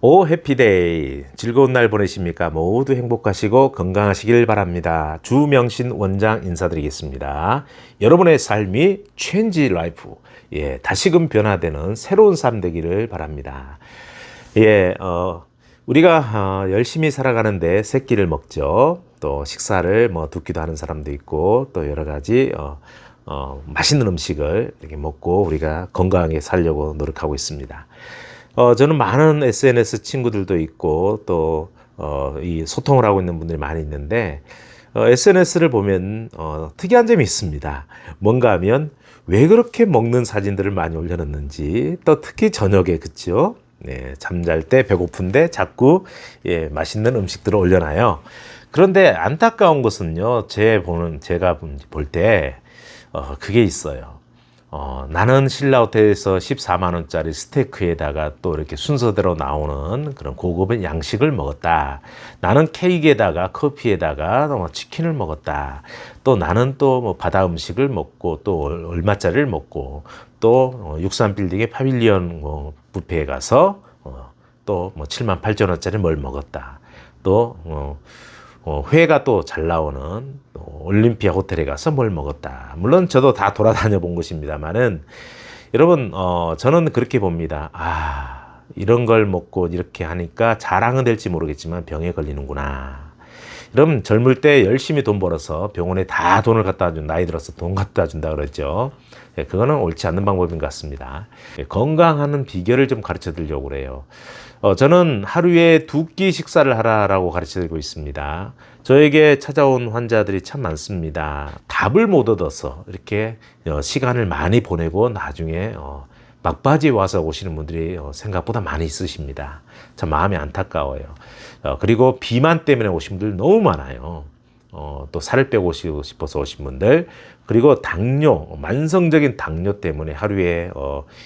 오 해피데이 즐거운 날 보내십니까? 모두 행복하시고 건강하시길 바랍니다. 주명신 원장 인사드리겠습니다. 여러분의 삶이 체인지 라이프, 다시금 변화되는 새로운 삶 되기를 바랍니다. 우리가 열심히 살아가는데 세 끼를 먹죠. 또 식사를 두 끼도 하는 사람도 있고 또 여러 가지 맛있는 음식을 이렇게 먹고 우리가 건강하게 살려고 노력하고 있습니다. 저는 많은 SNS 친구들도 있고 또 이 소통을 하고 있는 분들이 많이 있는데 SNS를 보면 특이한 점이 있습니다. 뭔가 하면 왜 그렇게 먹는 사진들을 많이 올려놓는지, 또 특히 저녁에 그쵸? 네, 잠잘 때 배고픈데 자꾸 맛있는 음식들을 올려놔요. 그런데 안타까운 것은요, 제가 볼 때 그게 있어요. 나는 신라호텔에서 14만 원짜리 스테이크에다가 또 이렇게 순서대로 나오는 그런 고급의 양식을 먹었다. 나는 케이크에다가 커피에다가 치킨을 먹었다. 또 나는 또 바다 음식을 먹고 또 얼마짜리를 먹고 또 63빌딩의 파빌리언 뷔페에 가서 또 7만 8천 원짜리 뭘 먹었다. 또 회가 또 잘 나오는 올림피아 호텔에 가서 뭘 먹었다. 물론 저도 다 돌아다녀 본 것입니다만은 여러분 저는 그렇게 봅니다. 이런 걸 먹고 이렇게 하니까 자랑은 될지 모르겠지만 병에 걸리는구나. 여러분 젊을 때 열심히 돈 벌어서 병원에 다 돈을 갖다 준, 나이 들어서 돈 갖다 준다 그러죠. 그거는 옳지 않는 방법인 것 같습니다. 건강하는 비결을 좀 가르쳐 드리려고 그래요. 저는 하루에 2끼 식사를 하라고 가르쳐 드리고 있습니다. 저에게 찾아온 환자들이 참 많습니다. 답을 못 얻어서 이렇게 시간을 많이 보내고 나중에 막바지에 와서 오시는 분들이 생각보다 많이 있으십니다. 참 마음이 안타까워요. 그리고 비만 때문에 오신 분들 너무 많아요. 또 살을 빼고 싶어서 오신 분들, 그리고 당뇨, 만성적인 당뇨 때문에 하루에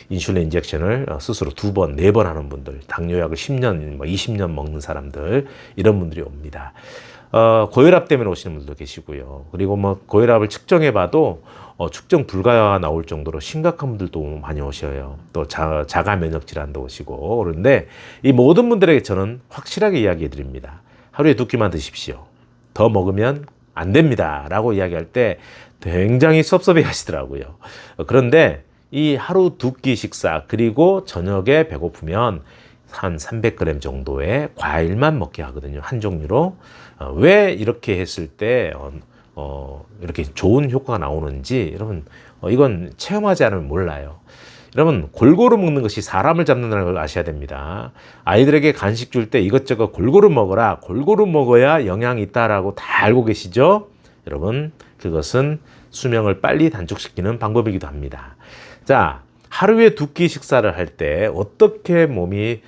인슐린 인젝션을 스스로 2번, 4번 하는 분들, 당뇨약을 10년, 20년 먹는 사람들, 이런 분들이 옵니다. 고혈압 때문에 오시는 분들도 계시고요. 그리고 고혈압을 측정해 봐도 측정 불가가 나올 정도로 심각한 분들도 많이 오셔요. 또 자가 면역 질환도 오시고. 그런데 이 모든 분들에게 저는 확실하게 이야기해 드립니다. 하루에 2끼만 드십시오. 더 먹으면 안 됩니다 라고 이야기할 때 굉장히 섭섭해 하시더라고요. 그런데 이 하루 2끼 식사, 그리고 저녁에 배고프면 한 300g 정도의 과일만 먹게 하거든요. 한 종류로. 왜 이렇게 했을 때 이렇게 좋은 효과가 나오는지 여러분 이건 체험하지 않으면 몰라요. 여러분 골고루 먹는 것이 사람을 잡는다는 걸 아셔야 됩니다. 아이들에게 간식 줄 때 이것저것 골고루 먹어라, 골고루 먹어야 영양이 있다라고 다 알고 계시죠? 여러분 그것은 수명을 빨리 단축시키는 방법이기도 합니다. 자, 하루에 2끼 식사를 할 때 어떻게 몸이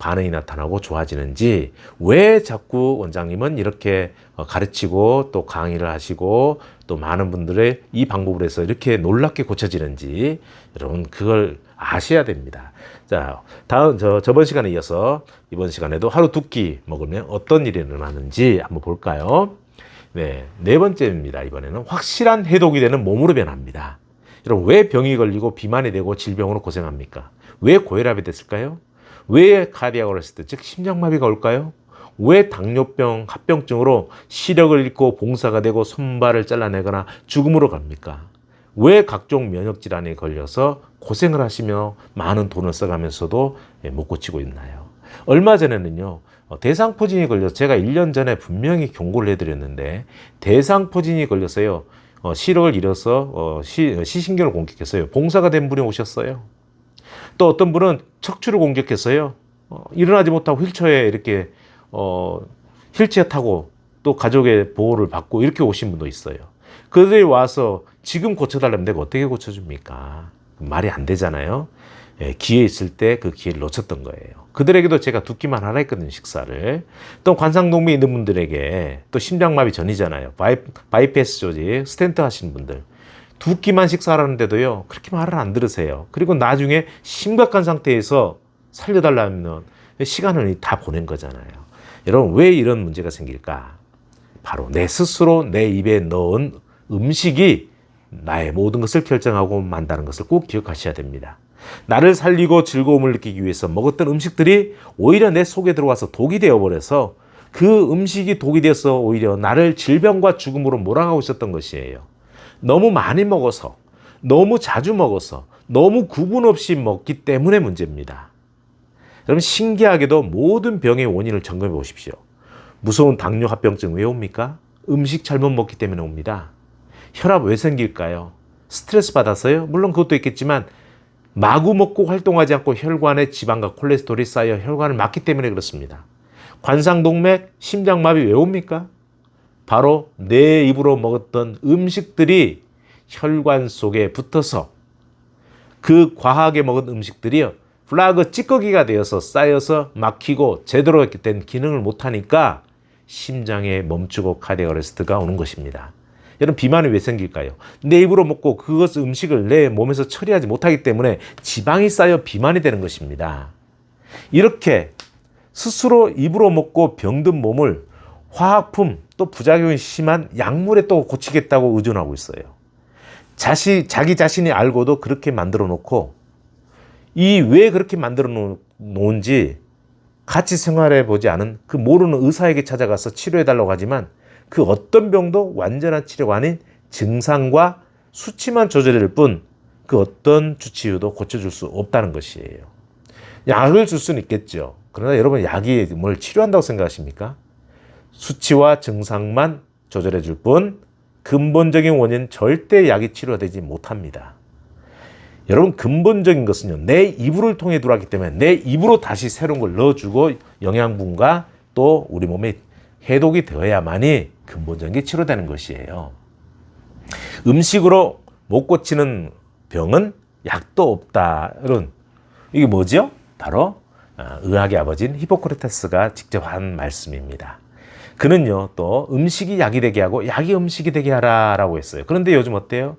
반응이 나타나고 좋아지는지, 왜 자꾸 원장님은 이렇게 가르치고 또 강의를 하시고 또 많은 분들의 이 방법을 해서 이렇게 놀랍게 고쳐지는지 여러분 그걸 아셔야 됩니다. 자, 저번 시간에 이어서 이번 시간에도 하루 2끼 먹으면 어떤 일이 일어나는지 한번 볼까요? 네 번째입니다. 이번에는 확실한 해독이 되는 몸으로 변합니다. 여러분 왜 병이 걸리고 비만이 되고 질병으로 고생합니까? 왜 고혈압이 됐을까요? 왜 카디아크를 했을 때, 즉 심장마비가 올까요? 왜 당뇨병, 합병증으로 시력을 잃고 봉사가 되고 손발을 잘라내거나 죽음으로 갑니까? 왜 각종 면역질환에 걸려서 고생을 하시며 많은 돈을 써가면서도 못 고치고 있나요? 얼마 전에는요, 대상포진이 걸려서 제가 1년 전에 분명히 경고를 해드렸는데 대상포진이 걸려서요, 시력을 잃어서 시신경을 공격했어요. 봉사가 된 분이 오셨어요. 또 어떤 분은 척추를 공격했어요. 일어나지 못하고 휠체어에 이렇게 휠체어 타고 또 가족의 보호를 받고 이렇게 오신 분도 있어요. 그들이 와서 지금 고쳐달라면 내가 어떻게 고쳐줍니까? 말이 안 되잖아요. 기회 있을 때 그 기회를 놓쳤던 거예요. 그들에게도 제가 2끼만 하라 했거든요, 식사를. 또 관상동맥 있는 분들에게, 또 심장마비 전이잖아요. 바이패스 조직, 스텐트 하시는 분들. 2끼만 식사하라는데도요, 그렇게 말을 안 들으세요. 그리고 나중에 심각한 상태에서 살려달라면 시간을 다 보낸 거잖아요. 여러분, 왜 이런 문제가 생길까? 바로 내 스스로 내 입에 넣은 음식이 나의 모든 것을 결정하고 만다는 것을 꼭 기억하셔야 됩니다. 나를 살리고 즐거움을 느끼기 위해서 먹었던 음식들이 오히려 내 속에 들어와서 독이 되어버려서 그 음식이 독이 되어서 오히려 나를 질병과 죽음으로 몰아가고 있었던 것이에요. 너무 많이 먹어서, 너무 자주 먹어서, 너무 구분 없이 먹기 때문에 문제입니다. 여러분, 신기하게도 모든 병의 원인을 점검해 보십시오. 무서운 당뇨 합병증 왜 옵니까? 음식 잘못 먹기 때문에 옵니다. 혈압 왜 생길까요? 스트레스 받아서요? 물론 그것도 있겠지만 마구 먹고 활동하지 않고 혈관에 지방과 콜레스테롤이 쌓여 혈관을 막기 때문에 그렇습니다. 관상동맥, 심장마비 왜 옵니까? 바로 내 입으로 먹었던 음식들이 혈관 속에 붙어서 그 과하게 먹은 음식들이요, 플라그 찌꺼기가 되어서 쌓여서 막히고 제대로 된 기능을 못하니까 심장에 멈추고 카디악 어레스트가 오는 것입니다. 여러분, 비만이 왜 생길까요? 내 입으로 먹고 그것 음식을 내 몸에서 처리하지 못하기 때문에 지방이 쌓여 비만이 되는 것입니다. 이렇게 스스로 입으로 먹고 병든 몸을 화학품 또 부작용이 심한 약물에 또 고치겠다고 의존하고 있어요. 자기 자신이 알고도 그렇게 만들어 놓고 이 왜 그렇게 만들어 놓은지 같이 생활해 보지 않은 그 모르는 의사에게 찾아가서 치료해 달라고 하지만 그 어떤 병도 완전한 치료가 아닌 증상과 수치만 조절될 뿐 그 어떤 주치의도 고쳐줄 수 없다는 것이에요. 약을 줄 수는 있겠죠. 그러나 여러분, 약이 뭘 치료한다고 생각하십니까? 수치와 증상만 조절해 줄 뿐 근본적인 원인은 절대 약이 치료되지 못합니다. 여러분, 근본적인 것은요, 내 이불을 통해 들어왔기 때문에 내 입으로 다시 새로운 걸 넣어주고 영양분과 또 우리 몸에 해독이 되어야만이 근본적인 게 치료되는 것이에요. 음식으로 못 고치는 병은 약도 없다. 여러분, 이게 뭐죠? 바로 의학의 아버지인 히포크라테스가 직접 한 말씀입니다. 그는요, 또 음식이 약이 되게 하고 약이 음식이 되게 하라라고 했어요. 그런데 요즘 어때요?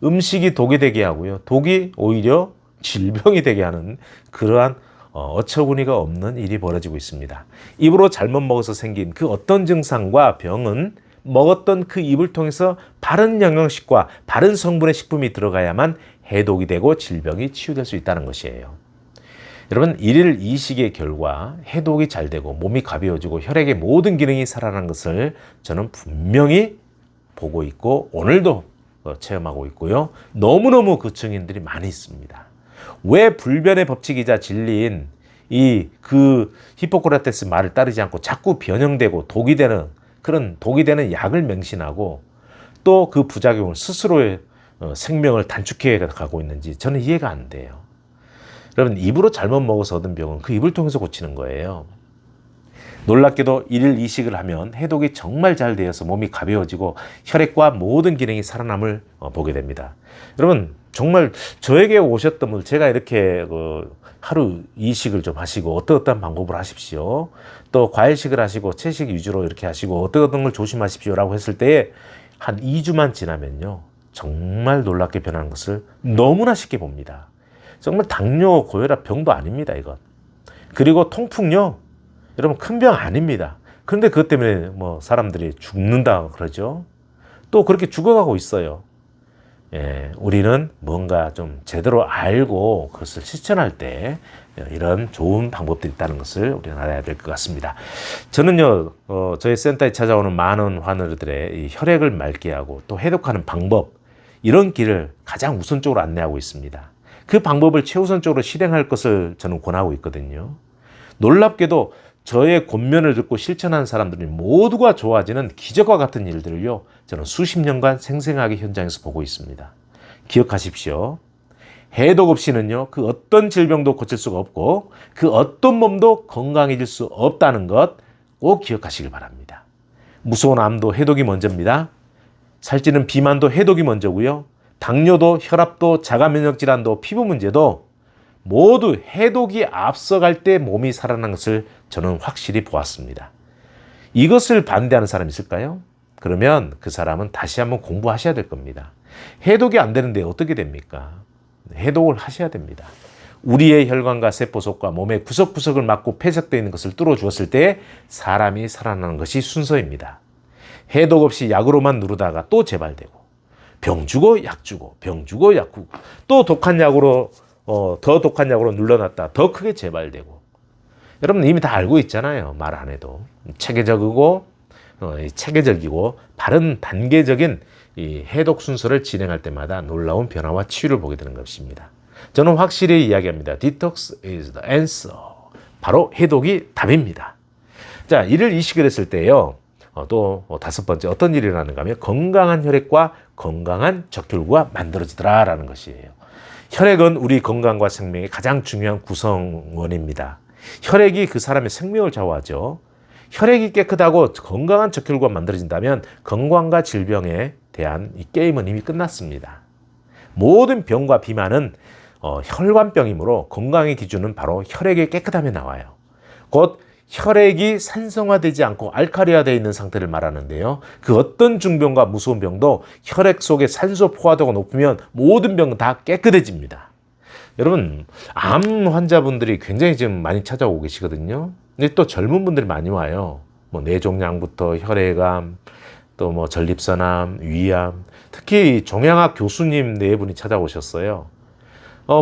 음식이 독이 되게 하고요, 독이 오히려 질병이 되게 하는 그러한 어처구니가 없는 일이 벌어지고 있습니다. 입으로 잘못 먹어서 생긴 그 어떤 증상과 병은 먹었던 그 입을 통해서 바른 영양식과 바른 성분의 식품이 들어가야만 해독이 되고 질병이 치유될 수 있다는 것이에요. 여러분, 일일 이식의 결과 해독이 잘 되고 몸이 가벼워지고 혈액의 모든 기능이 살아나는 것을 저는 분명히 보고 있고 오늘도 체험하고 있고요. 너무너무 그 증인들이 많이 있습니다. 왜 불변의 법칙이자 진리인 그 히포크라테스 말을 따르지 않고 자꾸 변형되고 독이 되는 그런 독이 되는 약을 맹신하고 또 그 부작용을 스스로의 생명을 단축해 가고 있는지 저는 이해가 안 돼요. 여러분, 입으로 잘못 먹어서 얻은 병은 그 입을 통해서 고치는 거예요. 놀랍게도 일일 이식을 하면 해독이 정말 잘 되어서 몸이 가벼워지고 혈액과 모든 기능이 살아남을 보게 됩니다. 여러분, 정말 저에게 오셨던 분, 제가 이렇게 하루 이식을 좀 하시고 어떤 방법을 하십시오. 또 과일식을 하시고 채식 위주로 이렇게 하시고 어떤 걸 조심하십시오라고 했을 때에 한 2주만 지나면요, 정말 놀랍게 변하는 것을 너무나 쉽게 봅니다. 정말 당뇨, 고혈압 병도 아닙니다, 이건. 그리고 통풍요, 여러분, 큰 병 아닙니다. 그런데 그것 때문에 사람들이 죽는다 그러죠. 또 그렇게 죽어가고 있어요. 예, 우리는 뭔가 좀 제대로 알고 그것을 실천할 때 이런 좋은 방법들이 있다는 것을 우리는 알아야 될 것 같습니다. 저는요, 저희 센터에 찾아오는 많은 환우들의 이 혈액을 맑게 하고 또 해독하는 방법, 이런 길을 가장 우선적으로 안내하고 있습니다. 그 방법을 최우선적으로 실행할 것을 저는 권하고 있거든요. 놀랍게도 저의 권면을 듣고 실천한 사람들이 모두가 좋아지는 기적과 같은 일들을요, 저는 수십 년간 생생하게 현장에서 보고 있습니다. 기억하십시오. 해독 없이는요, 그 어떤 질병도 고칠 수가 없고 그 어떤 몸도 건강해질 수 없다는 것 꼭 기억하시길 바랍니다. 무서운 암도 해독이 먼저입니다. 살찌는 비만도 해독이 먼저고요. 당뇨도 혈압도 자가면역질환도 피부 문제도 모두 해독이 앞서갈 때 몸이 살아난 것을 저는 확실히 보았습니다. 이것을 반대하는 사람이 있을까요? 그러면 그 사람은 다시 한번 공부하셔야 될 겁니다. 해독이 안 되는데 어떻게 됩니까? 해독을 하셔야 됩니다. 우리의 혈관과 세포 속과 몸의 구석구석을 막고 폐석되어 있는 것을 뚫어주었을 때 사람이 살아나는 것이 순서입니다. 해독 없이 약으로만 누르다가 또 재발되고 병 주고 약 주고 병 주고 약 주고 또 독한 약으로 더 독한 약으로 눌러놨다 더 크게 재발되고. 여러분 이미 다 알고 있잖아요. 말 안 해도. 체계적이고 바른 단계적인 이 해독 순서를 진행할 때마다 놀라운 변화와 치유를 보게 되는 것입니다. 저는 확실히 이야기합니다. Detox is the answer. 바로 해독이 답입니다. 자, 이를 이식을 했을 때요. 또 다섯 번째 어떤 일이 일어나는가 하면 건강한 혈액과 건강한 적혈구가 만들어지더라라는 것이에요. 혈액은 우리 건강과 생명의 가장 중요한 구성원입니다. 혈액이 그 사람의 생명을 좌우하죠. 혈액이 깨끗하고 건강한 적혈구가 만들어진다면 건강과 질병에 대한 이 게임은 이미 끝났습니다. 모든 병과 비만은 혈관병이므로 건강의 기준은 바로 혈액의 깨끗함에 나와요. 곧 혈액이 산성화되지 않고 알칼리화되어 있는 상태를 말하는데요. 그 어떤 중병과 무서운 병도 혈액 속에 산소 포화도가 높으면 모든 병은 다 깨끗해집니다. 여러분, 암 환자분들이 굉장히 지금 많이 찾아오고 계시거든요. 근데 또 젊은 분들이 많이 와요. 뭐 뇌종양부터 혈액암, 또 뭐 전립선암, 위암, 특히 종양학 교수님 네 분이 찾아오셨어요.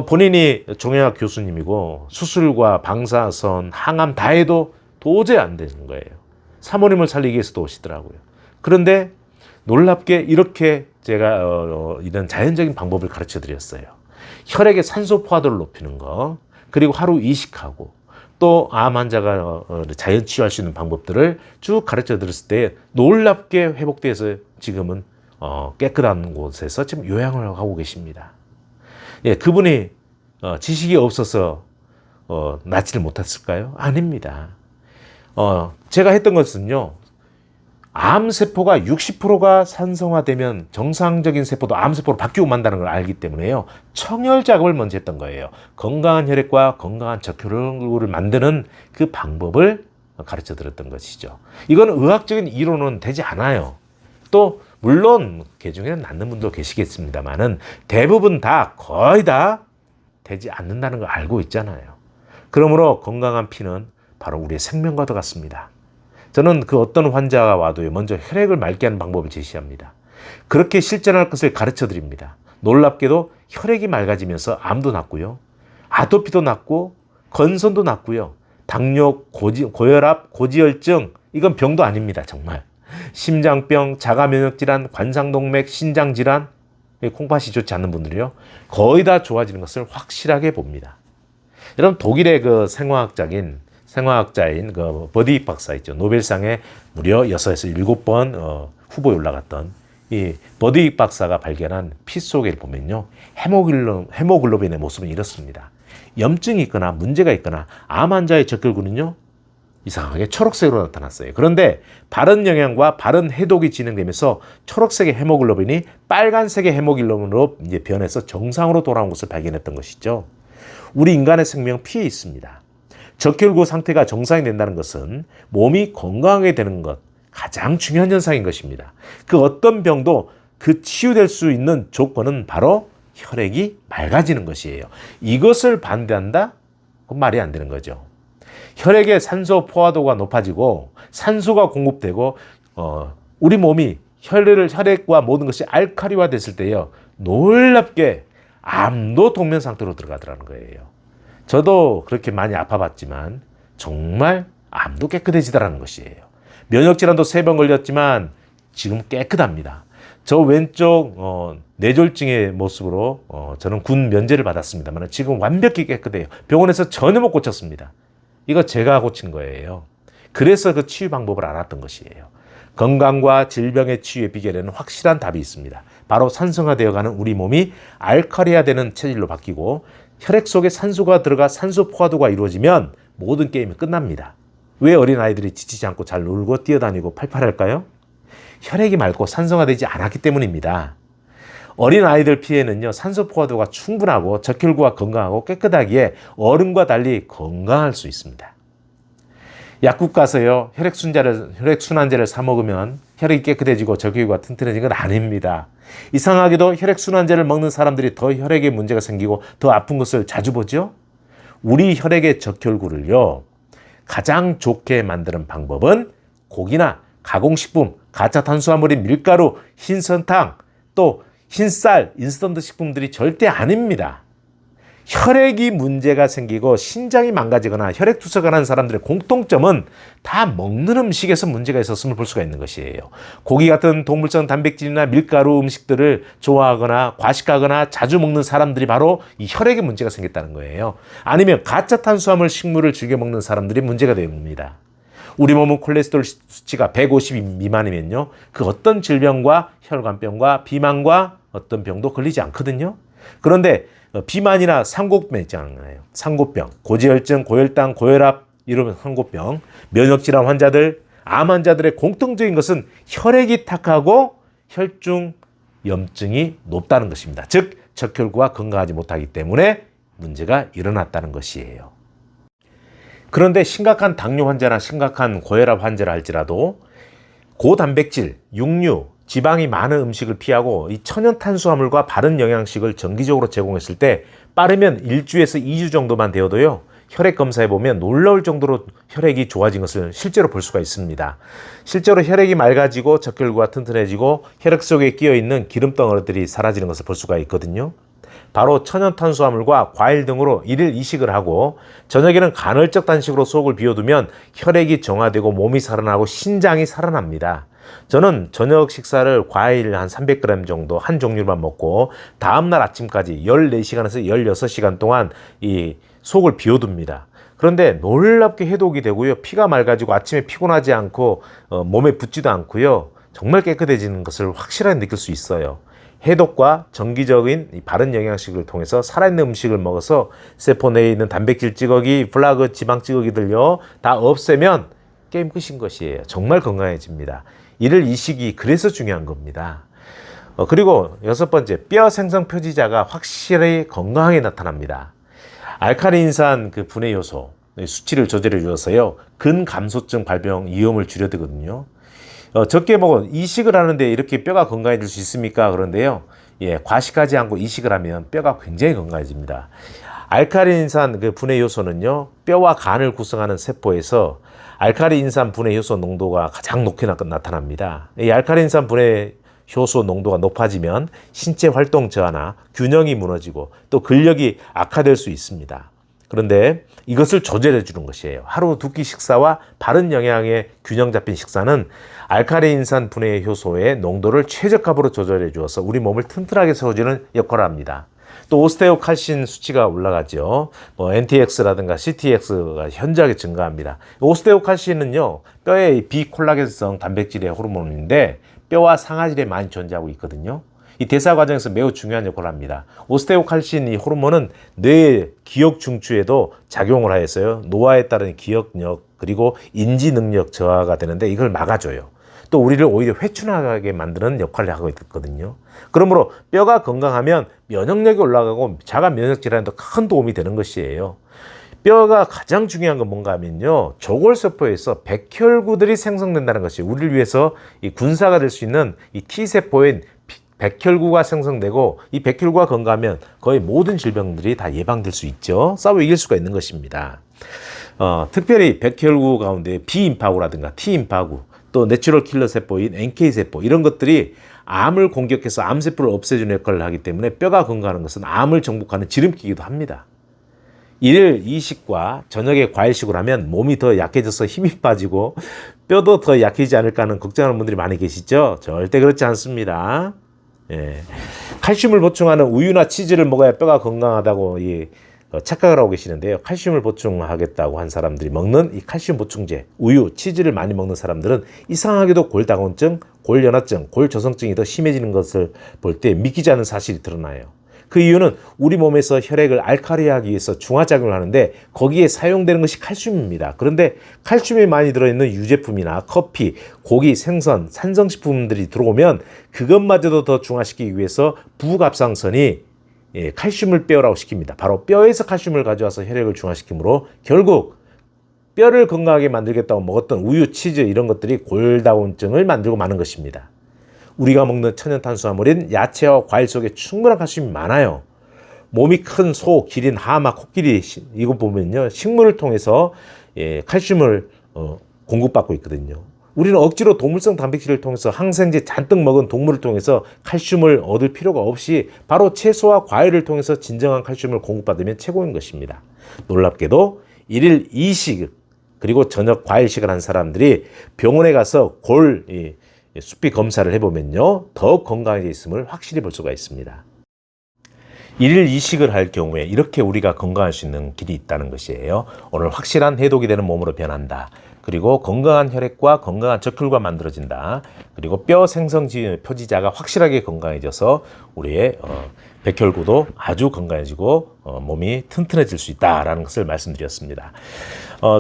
본인이 종양학 교수님이고 수술과 방사선, 항암 다 해도 도저히 안 되는 거예요. 사모님을 살리기 위해서도 오시더라고요. 그런데 놀랍게 이렇게 제가 이런 자연적인 방법을 가르쳐 드렸어요. 혈액의 산소 포화도를 높이는 거, 그리고 하루 이식하고, 또 암 환자가 자연 치유할 수 있는 방법들을 쭉 가르쳐 드렸을 때 놀랍게 회복돼서 지금은 깨끗한 곳에서 지금 요양을 하고 계십니다. 예, 그분이 지식이 없어서 낫지를 못했을까요? 아닙니다. 제가 했던 것은요, 암세포가 60%가 산성화되면 정상적인 세포도 암세포로 바뀌고 만다는 걸 알기 때문에요. 청열 작업을 먼저 했던 거예요. 건강한 혈액과 건강한 적혈구를 만드는 그 방법을 가르쳐 드렸던 것이죠. 이건 의학적인 이론은 되지 않아요. 또 물론 개중에는 낫는 분도 계시겠습니다만은 대부분 다 거의 다 되지 않는다는 걸 알고 있잖아요. 그러므로 건강한 피는 바로 우리의 생명과도 같습니다. 저는 그 어떤 환자가 와도 먼저 혈액을 맑게 하는 방법을 제시합니다. 그렇게 실천할 것을 가르쳐 드립니다. 놀랍게도 혈액이 맑아지면서 암도 낫고요. 아토피도 낫고 건선도 낫고요. 당뇨, 고혈압, 고지혈증, 이건 병도 아닙니다. 정말. 심장병, 자가면역질환, 관상동맥, 신장질환, 콩팥이 좋지 않는 분들이요. 거의 다 좋아지는 것을 확실하게 봅니다. 여러분, 독일의 그 생화학자인 그 버디 박사 있죠. 노벨상에 무려 6에서 7번 후보에 올라갔던 이 버디 박사가 발견한 피 속에 보면요. 헤모글로빈의 모습은 이렇습니다. 염증이 있거나 문제가 있거나 암 환자의 적혈구는요. 이상하게 초록색으로 나타났어요. 그런데 바른 영양과 바른 해독이 진행되면서 초록색의 헤모글로빈이 빨간색의 헤모글로빈으로 이제 변해서 정상으로 돌아온 것을 발견했던 것이죠. 우리 인간의 생명은 피에 있습니다. 적혈구 상태가 정상이 된다는 것은 몸이 건강하게 되는 것, 가장 중요한 현상인 것입니다. 그 어떤 병도 그 치유될 수 있는 조건은 바로 혈액이 맑아지는 것이에요. 이것을 반대한다? 그건 말이 안 되는 거죠. 혈액의 산소 포화도가 높아지고 산소가 공급되고 우리 몸이 혈액과 모든 것이 알칼리화 됐을 때요. 놀랍게 암도 동면 상태로 들어가더라는 거예요. 저도 그렇게 많이 아파봤지만 정말 암도 깨끗해지더라는 것이에요. 면역질환도 3번 걸렸지만 지금 깨끗합니다. 저 왼쪽 뇌졸중의 모습으로 저는 군 면제를 받았습니다만 지금 완벽히 깨끗해요. 병원에서 전혀 못 고쳤습니다. 이거 제가 고친 거예요. 그래서 그 치유 방법을 알았던 것이에요. 건강과 질병의 치유의 비결에는 확실한 답이 있습니다. 바로 산성화되어가는 우리 몸이 알칼리화되는 체질로 바뀌고 혈액 속에 산소가 들어가 산소 포화도가 이루어지면 모든 게임이 끝납니다. 왜 어린아이들이 지치지 않고 잘 놀고 뛰어다니고 팔팔할까요? 혈액이 맑고 산성화되지 않았기 때문입니다. 어린아이들 피에는요, 산소 포화도가 충분하고 적혈구가 건강하고 깨끗하기에 어른과 달리 건강할 수 있습니다. 약국 가서요, 혈액순환제를 사 먹으면 혈액이 깨끗해지고 적혈구가 튼튼해진 건 아닙니다. 이상하게도 혈액순환제를 먹는 사람들이 더 혈액에 문제가 생기고 더 아픈 것을 자주 보죠? 우리 혈액의 적혈구를요, 가장 좋게 만드는 방법은 고기나 가공식품, 가짜 탄수화물인 밀가루, 흰 설탕, 또 흰쌀, 인스턴트 식품들이 절대 아닙니다. 혈액이 문제가 생기고 신장이 망가지거나 혈액투석을 하는 사람들의 공통점은 다 먹는 음식에서 문제가 있었음을 볼 수가 있는 것이에요. 고기 같은 동물성 단백질이나 밀가루 음식들을 좋아하거나 과식하거나 자주 먹는 사람들이 바로 이 혈액에 문제가 생겼다는 거예요. 아니면 가짜 탄수화물 식물을 즐겨 먹는 사람들이 문제가 됩니다. 우리 몸은 콜레스테롤 수치가 150 미만이면요, 그 어떤 질병과 혈관병과 비만과 어떤 병도 걸리지 않거든요. 그런데 비만이나 상고병 있잖아요. 상고병, 고지혈증, 고혈당, 고혈압, 이런 상고병, 면역질환 환자들, 암 환자들의 공통적인 것은 혈액이 탁하고 혈중 염증이 높다는 것입니다. 즉 적혈구가 건강하지 못하기 때문에 문제가 일어났다는 것이에요. 그런데 심각한 당뇨 환자나 심각한 고혈압 환자라 할지라도 고단백질, 육류, 지방이 많은 음식을 피하고 이 천연 탄수화물과 바른 영양식을 정기적으로 제공했을 때 빠르면 1주에서 2주 정도만 되어도요, 혈액 검사해 보면 놀라울 정도로 혈액이 좋아진 것을 실제로 볼 수가 있습니다. 실제로 혈액이 맑아지고 적혈구가 튼튼해지고 혈액 속에 끼어 있는 기름 덩어리들이 사라지는 것을 볼 수가 있거든요. 바로 천연 탄수화물과 과일 등으로 일일 이식을 하고 저녁에는 간헐적 단식으로 속을 비워두면 혈액이 정화되고 몸이 살아나고 신장이 살아납니다. 저는 저녁 식사를 과일 한 300g 정도 한 종류만 먹고 다음날 아침까지 14시간에서 16시간 동안 이 속을 비워둡니다. 그런데 놀랍게 해독이 되고요, 피가 맑아지고 아침에 피곤하지 않고 몸에 붓지도 않고요, 정말 깨끗해지는 것을 확실하게 느낄 수 있어요. 해독과 정기적인 바른 영양식을 통해서 살아있는 음식을 먹어서 세포 내에 있는 단백질 찌꺼기, 플라그, 지방 찌꺼기들요 다 없애면 게임 끝인 것이에요. 정말 건강해집니다. 이를 이식이 그래서 중요한 겁니다. 그리고 6번째, 뼈 생성 표지자가 확실히 건강하게 나타납니다. 알칼리인산 그 분해 요소 수치를 조절해 주어서요, 근감소증 발병 위험을 줄여두거든요. 적게 먹어 이식을 하는데 이렇게 뼈가 건강해질 수 있습니까? 그런데요, 과식하지 않고 이식을 하면 뼈가 굉장히 건강해집니다. 알칼리인산 그 분해 요소는요, 뼈와 간을 구성하는 세포에서 알칼리인산 분해 효소 농도가 가장 높게 나타납니다. 이 알칼리인산 분해 효소 농도가 높아지면 신체 활동 저하나 균형이 무너지고 또 근력이 악화될 수 있습니다. 그런데 이것을 조절해 주는 것이에요. 하루 2끼 식사와 바른 영양의 균형 잡힌 식사는 알칼리인산 분해 효소의 농도를 최적합으로 조절해 주어서 우리 몸을 튼튼하게 세워주는 역할을 합니다. 또 오스테오칼신 수치가 올라가죠. NTX라든가 CTX가 현저하게 증가합니다. 오스테오칼신은요, 뼈의 비콜라겐성 단백질의 호르몬인데 뼈와 상아질에 많이 존재하고 있거든요. 이 대사 과정에서 매우 중요한 역할을 합니다. 오스테오칼신 이 호르몬은 뇌의 기억 중추에도 작용을 하여서요, 노화에 따른 기억력 그리고 인지 능력 저하가 되는데 이걸 막아줘요. 또 우리를 오히려 회춘하게 만드는 역할을 하고 있거든요. 그러므로 뼈가 건강하면 면역력이 올라가고 자가 면역 질환에도 큰 도움이 되는 것이에요. 뼈가 가장 중요한 건 뭔가 하면요, 조골세포에서 백혈구들이 생성된다는 것이 우리를 위해서 이 군사가 될 수 있는 이 T세포인 백혈구가 생성되고 이 백혈구가 건강하면 거의 모든 질병들이 다 예방될 수 있죠. 싸워 이길 수가 있는 것입니다. 특별히 백혈구 가운데 B임파구라든가 T임파구 또 내추럴 킬러 세포인 NK세포 이런 것들이 암을 공격해서 암세포를 없애주는 역할을 하기 때문에 뼈가 건강한 것은 암을 정복하는 지름길이기도 합니다. 일일 이식과 저녁에 과일식을 하면 몸이 더 약해져서 힘이 빠지고 뼈도 더 약해지지 않을까 하는 걱정하는 분들이 많이 계시죠? 절대 그렇지 않습니다. 칼슘을 보충하는 우유나 치즈를 먹어야 뼈가 건강하다고 착각을 하고 계시는데요. 칼슘을 보충하겠다고 한 사람들이 먹는 이 칼슘 보충제, 우유, 치즈를 많이 먹는 사람들은 이상하게도 골다공증, 골연화증, 골조성증이 더 심해지는 것을 볼 때 믿기지 않는 사실이 드러나요. 그 이유는 우리 몸에서 혈액을 알칼리하기 위해서 중화작용을 하는데 거기에 사용되는 것이 칼슘입니다. 그런데 칼슘이 많이 들어있는 유제품이나 커피, 고기, 생선, 산성식품들이 들어오면 그것마저도 더 중화시키기 위해서 부갑상선이 칼슘을 빼오라고 시킵니다. 바로 뼈에서 칼슘을 가져와서 혈액을 중화시키므로 결국 뼈를 건강하게 만들겠다고 먹었던 우유, 치즈 이런 것들이 골다공증을 만들고 마는 것입니다. 우리가 먹는 천연탄수화물인 야채와 과일 속에 충분한 칼슘이 많아요. 몸이 큰 소, 기린, 하마, 코끼리 이거 보면요, 식물을 통해서 칼슘을 공급받고 있거든요. 우리는 억지로 동물성 단백질을 통해서 항생제 잔뜩 먹은 동물을 통해서 칼슘을 얻을 필요가 없이 바로 채소와 과일을 통해서 진정한 칼슘을 공급받으면 최고인 것입니다. 놀랍게도 일일 2식 그리고 저녁 과일식을 한 사람들이 병원에 가서 수피 검사를 해보면요, 더 건강해져 있음을 확실히 볼 수가 있습니다. 일일 2식을 할 경우에 이렇게 우리가 건강할 수 있는 길이 있다는 것이에요. 오늘 확실한 해독이 되는 몸으로 변한다. 그리고 건강한 혈액과 건강한 적혈구가 만들어진다. 그리고 뼈 생성 표지자가 확실하게 건강해져서 우리의 백혈구도 아주 건강해지고 몸이 튼튼해질 수 있다라는 것을 말씀드렸습니다.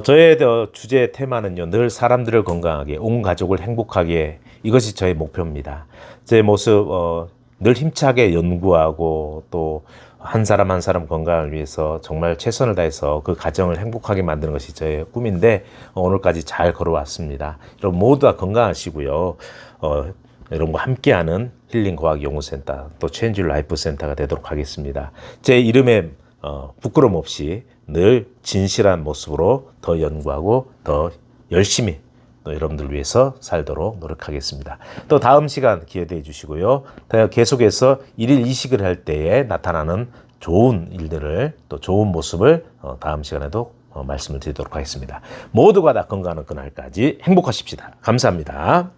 저의 주제 테마는요, 늘 사람들을 건강하게, 온 가족을 행복하게, 이것이 저의 목표입니다. 제 모습 늘 힘차게 연구하고 또 한 사람 한 사람 건강을 위해서 정말 최선을 다해서 그 가정을 행복하게 만드는 것이 저의 꿈인데 오늘까지 잘 걸어왔습니다. 여러분 모두 다 건강하시고요. 여러분과 함께하는 힐링과학연구센터 또 체인지 라이프 센터가 되도록 하겠습니다. 제 이름에 부끄럼 없이 늘 진실한 모습으로 더 연구하고 더 열심히 또 여러분들 위해서 살도록 노력하겠습니다. 또 다음 시간 기회되어 주시고요. 계속해서 일일 2식을 할 때에 나타나는 좋은 일들을 또 좋은 모습을 다음 시간에도 말씀을 드리도록 하겠습니다. 모두가 다 건강한 그날까지 행복하십시다. 감사합니다.